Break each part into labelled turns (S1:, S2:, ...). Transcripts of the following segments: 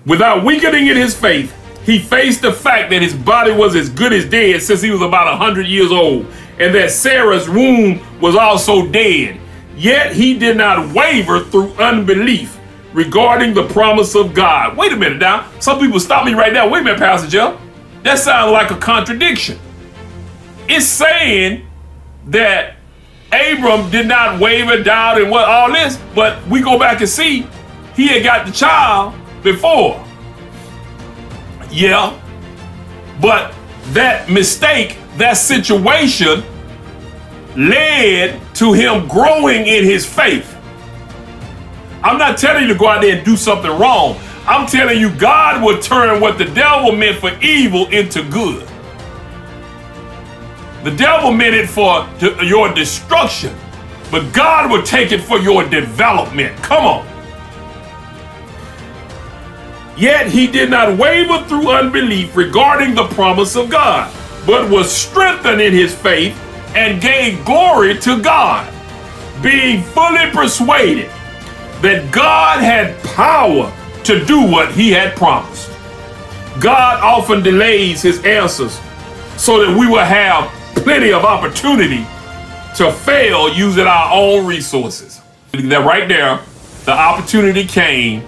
S1: Without weakening in his faith, he faced the fact that his body was as good as dead since he was about 100 years old, and that Sarah's womb was also dead. Yet he did not waver through unbelief regarding the promise of God. Wait a minute now. Some people stop me right now. Wait a minute, Pastor Jeff. That sounds like a contradiction. It's saying that Abram did not waver, doubt, and what all this, but we go back and see he had got the child before. Yeah, but that mistake, that situation led to him growing in his faith. I'm not telling you to go out there and do something wrong. I'm telling you God will turn what the devil meant for evil into good. The devil meant it for your destruction, but God will take it for your development. Come on. Yet he did not waver through unbelief regarding the promise of God, but was strengthened in his faith and gave glory to God, being fully persuaded that God had power to do what he had promised. God often delays his answers so that we will have plenty of opportunity to fail using our own resources. That right there, the opportunity came.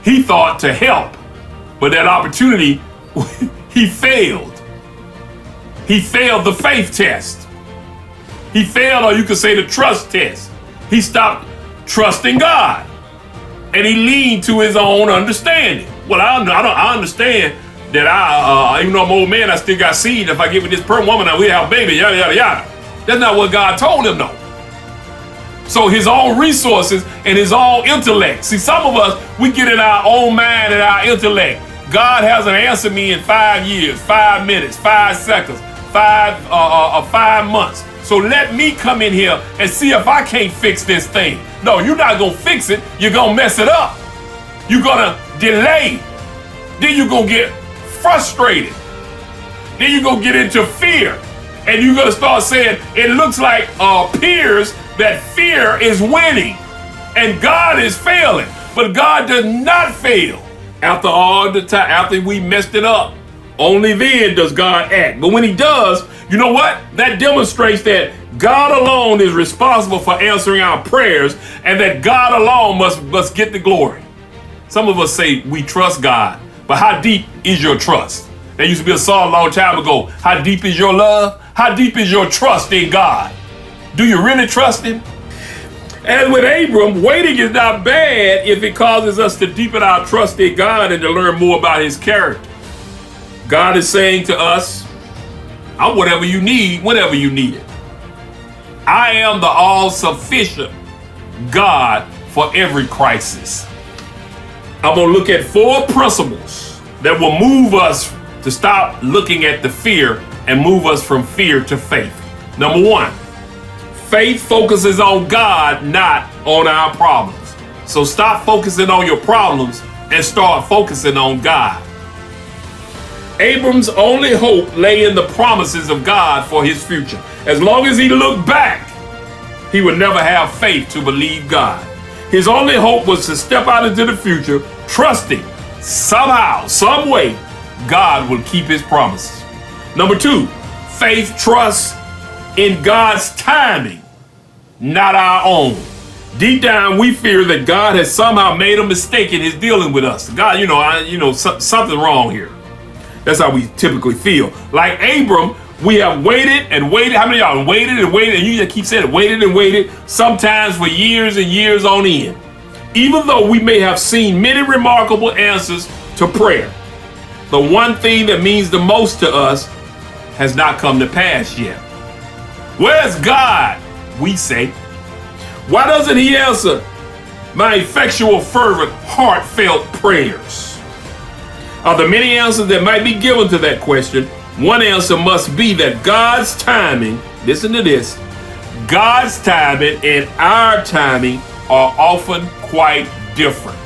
S1: He thought to help, but that opportunity, he failed. He failed the faith test. He failed, or you could say, the trust test. He stopped trusting God, and he leaned to his own understanding. Well, I understand that even though I'm an old man, I still got seed. If I give it this per woman, we'll have a baby, yada, yada, yada. That's not what God told him, though. So his own resources and his own intellect. See, some of us, we get in our own mind and our intellect. God hasn't answered me in 5 years, 5 minutes, 5 seconds, 5 months. So let me come in here and see if I can't fix this thing. No, you're not going to fix it. You're going to mess it up. You're going to delay. Then you're going to get frustrated. Then you're going to get into fear. And you're going to start saying, it looks like appears that fear is winning and God is failing. But God does not fail. After all the time, after we messed it up, only then does God act. But when he does, you know what? That demonstrates that God alone is responsible for answering our prayers, and that God alone must get the glory. Some of us say we trust God, but how deep is your trust? There used to be a song a long time ago. How deep is your love? How deep is your trust in God? Do you really trust him? And with Abram, waiting is not bad if it causes us to deepen our trust in God and to learn more about his character. God is saying to us, I'm whatever you need, whenever you need it. I am the all-sufficient God for every crisis. I'm going to look at 4 principles that will move us to stop looking at the fear and move us from fear to faith. Number 1, faith focuses on God, not on our problems. So stop focusing on your problems and start focusing on God. Abram's only hope lay in the promises of God for his future. As long as he looked back, he would never have faith to believe God. His only hope was to step out into the future, trusting somehow, some way, God will keep his promises. Number 2, faith trusts in God's timing, not our own. Deep down, we fear that God has somehow made a mistake in his dealing with us. God, something wrong here. That's how we typically feel. Like Abram, we have waited and waited. How many of y'all waited and waited? And you just keep saying it, waited and waited, sometimes for years and years on end. Even though we may have seen many remarkable answers to prayer, the one thing that means the most to us has not come to pass yet. Where's God? We say. Why doesn't he answer my effectual, fervent, heartfelt prayers? Of the many answers that might be given to that question, one answer must be that God's timing, listen to this, God's timing and our timing are often quite different.